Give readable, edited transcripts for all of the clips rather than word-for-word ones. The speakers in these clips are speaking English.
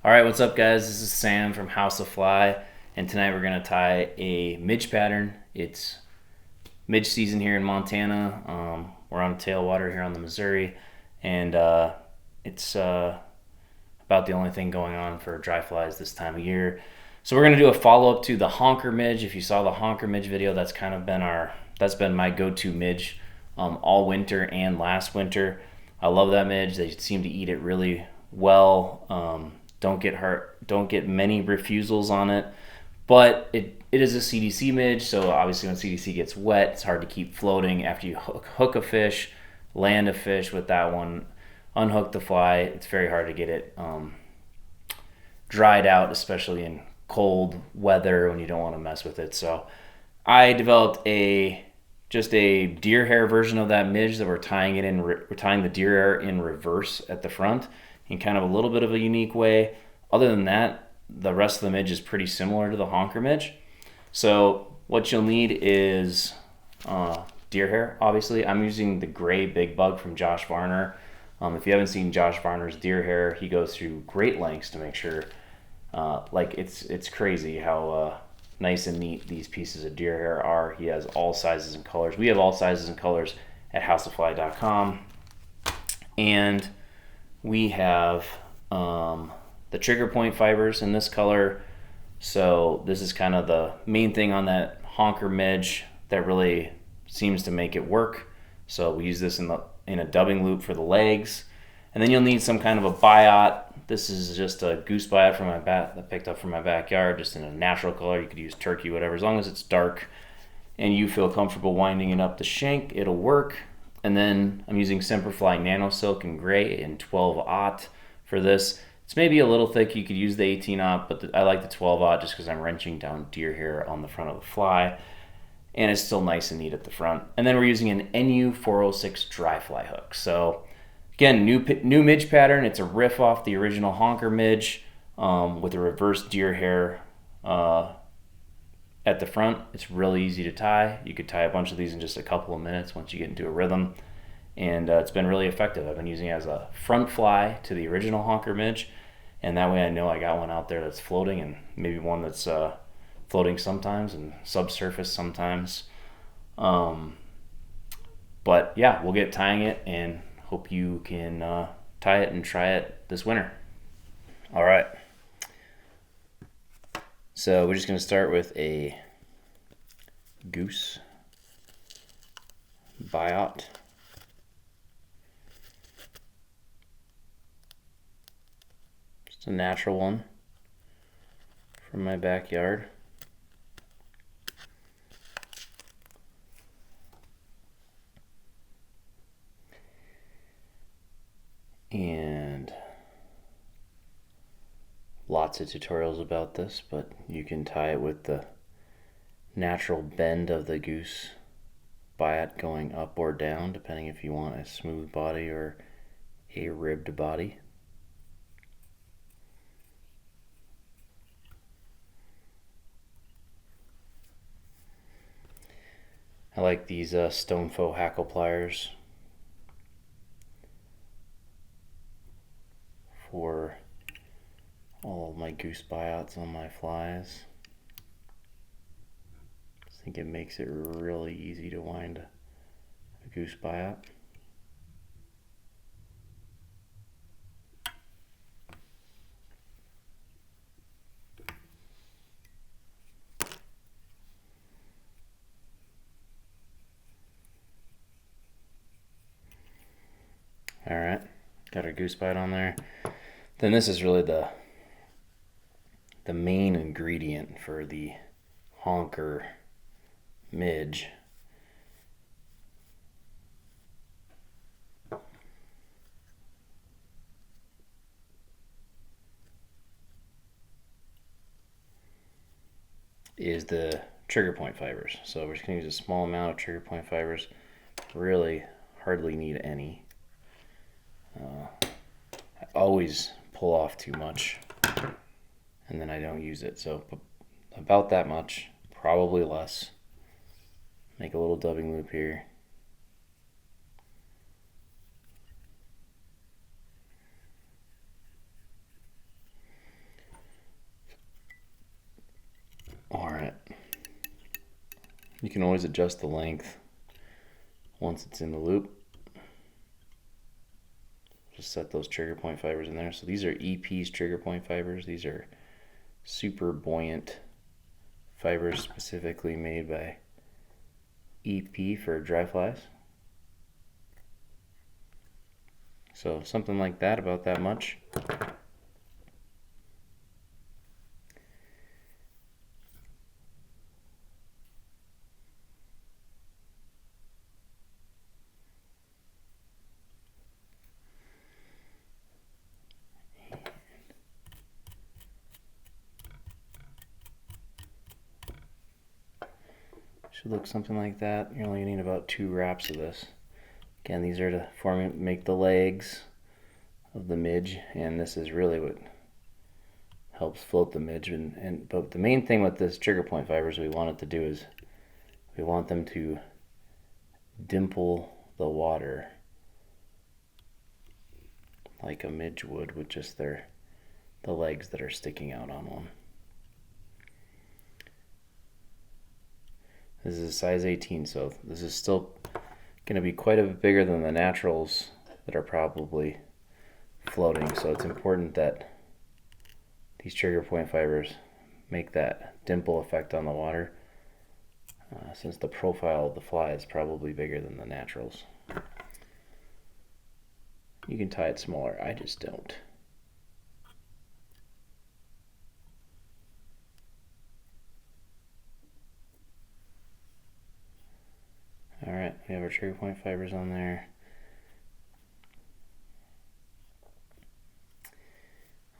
All right, what's up, guys? This is Sam from House of Flye, and tonight we're gonna tie a midge pattern. It's midge season here in Montana. We're on tailwater here on the Missouri, and it's about the only thing going on for dry flies this time of year. So we're gonna do a follow up to the Honker midge. If you saw the Honker midge video, that's kind of been my go-to midge all winter and last winter. I love that midge. They seem to eat it really well. Don't get hurt. Don't get many refusals on it, but it is a CDC midge. So obviously, when CDC gets wet, it's hard to keep floating. After you hook a fish, land a fish with that one, unhook the fly, it's very hard to get it dried out, especially in cold weather when you don't want to mess with it. So I developed just a deer hair version of that midge that we're tying it in. We're tying the deer hair in reverse at the front in kind of a little bit of a unique way. Other than that, the rest of the midge is pretty similar to the Honker midge. So what you'll need is deer hair, obviously. I'm using the gray big bug from Josh Varner. If you haven't seen Josh Varner's deer hair, he goes through great lengths to make sure, it's crazy how nice and neat these pieces of deer hair are. He has all sizes and colors. We have all sizes and colors at houseofflye.com. And we have the trigger point fibers in this color. So this is kind of the main thing on that Honker midge that really seems to make it work. So we use this in a dubbing loop for the legs. And then you'll need some kind of a biot. This is just a goose biot from that I picked up from my backyard, just in a natural color. You could use turkey, whatever, as long as it's dark and you feel comfortable winding it up the shank, it'll work. And then I'm using Semperfli Nano Silk in gray in 12-aught for this. It's maybe a little thick. You could use the 18-aught, but I like the 12-aught just because I'm wrenching down deer hair on the front of the fly. And it's still nice and neat at the front. And then we're using an NU 406 dry fly hook. So again, new midge pattern. It's a riff off the original Honker midge with a reverse deer hair at the front. It's really easy to tie. You could tie a bunch of these in just a couple of minutes once you get into a rhythm. And it's been really effective. I've been using it as a front fly to the original Honker midge. And that way I know I got one out there that's floating, and maybe one that's floating sometimes and subsurface sometimes. But yeah, we'll get tying it and hope you can tie it and try it this winter. All right. So we're just going to start with a goose biot. Just a natural one from my backyard. And lots of tutorials about this, but you can tie it with the natural bend of the goose biot going up or down, depending if you want a smooth body or a ribbed body. I like these Stonefo hackle pliers for all of my goose biots on my flies. I think it makes it really easy to wind a goose biot. All right, got our goose bite on there. Then this is really the main ingredient for the Honker midge. Is the trigger point fibers. So we're just going to use a small amount of trigger point fibers. Really hardly need any. I always pull off too much and then I don't use it. So about that much, probably less. Make a little dubbing loop here. You can always adjust the length once it's in the loop. Just set those trigger point fibers in there. So these are EP's trigger point fibers. These are super buoyant fibers specifically made by EP for dry flies. So something like that, about that much. Should look something like that. You're only gonna need about 2 wraps of this. Again, these are to make the legs of the midge, and this is really what helps float the midge. But the main thing with this trigger point fibers we want it to do is we want them to dimple the water like a midge would with just the legs that are sticking out on one. This is a size 18, so this is still going to be quite a bit bigger than the naturals that are probably floating. So it's important that these trigger point fibers make that dimple effect on the water, since the profile of the fly is probably bigger than the naturals. You can tie it smaller, I just don't. Alright, we have our trigger point fibers on there.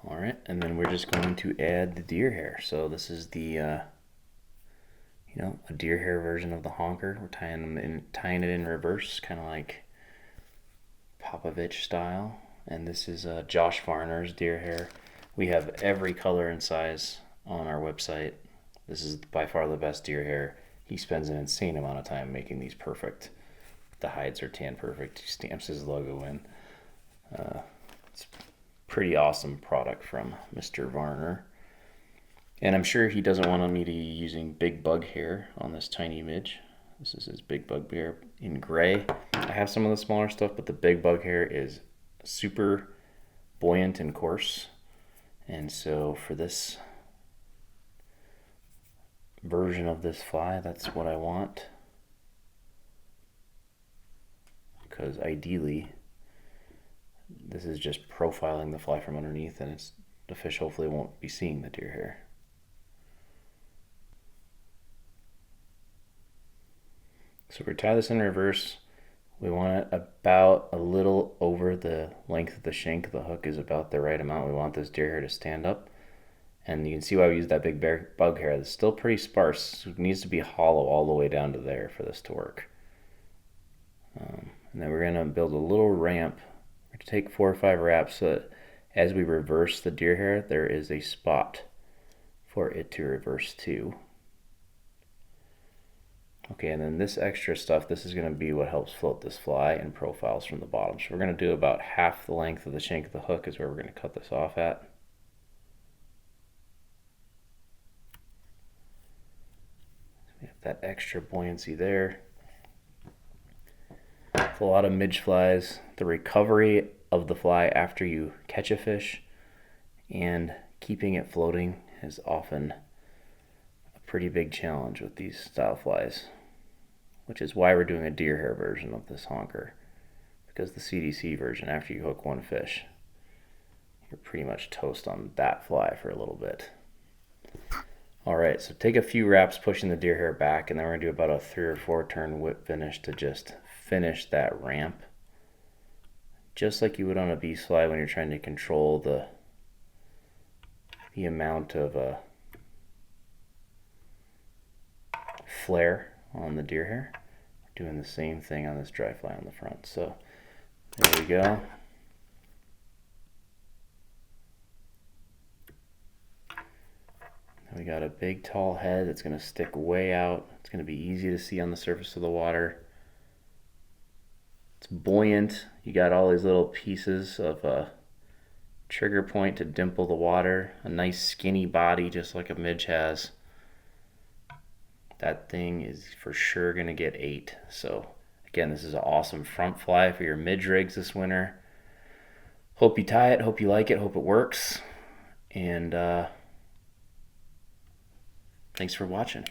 Alright, and then we're just going to add the deer hair. So this is the, a deer hair version of the honker. We're tying it in reverse, kind of like Popovich style. And this is Josh Varner's deer hair. We have every color and size on our website. This is by far the best deer hair. He spends an insane amount of time making these perfect. The hides are tan perfect. He stamps his logo in. It's a pretty awesome product from Mr. Varner. And I'm sure he doesn't want me to be using big bug hair on this tiny midge. This is his big bug hair in gray. I have some of the smaller stuff, but the big bug hair is super buoyant and coarse. And so for this version of this fly, that's what I want, because ideally this is just profiling the fly from underneath, and the fish hopefully won't be seeing the deer hair. So we tie this in reverse. We want it about a little over the length of the shank. The hook is about the right amount. We want this deer hair to stand up. And you can see why we use that big bug hair. It's still pretty sparse. So it needs to be hollow all the way down to there for this to work. And then we're going to build a little ramp. We're going to take 4 or 5 wraps so that as we reverse the deer hair, there is a spot for it to reverse to. Okay, and then this extra stuff, this is going to be what helps float this fly and profiles from the bottom. So we're going to do about half the length of the shank of the hook is where we're going to cut this off at. We have that extra buoyancy there. With a lot of midge flies, the recovery of the fly after you catch a fish and keeping it floating is often a pretty big challenge with these style flies, which is why we're doing a deer hair version of this honker, because the CDC version, after you hook one fish, you're pretty much toast on that fly for a little bit. Alright, so take a few wraps pushing the deer hair back, and then we're going to do about a 3 or 4 turn whip finish to just finish that ramp. Just like you would on a Beast Fleye when you're trying to control the amount of flare on the deer hair. We're doing the same thing on this dry fly on the front. So there we go. We got a big tall head that's going to stick way out. It's going to be easy to see on the surface of the water. It's buoyant. You got all these little pieces of a trigger point to dimple the water. A nice skinny body just like a midge has. that thing is for sure going to get 8. So again, this is an awesome front fly for your midge rigs this winter. Hope you tie it, hope you like it, hope it works. And thanks for watching.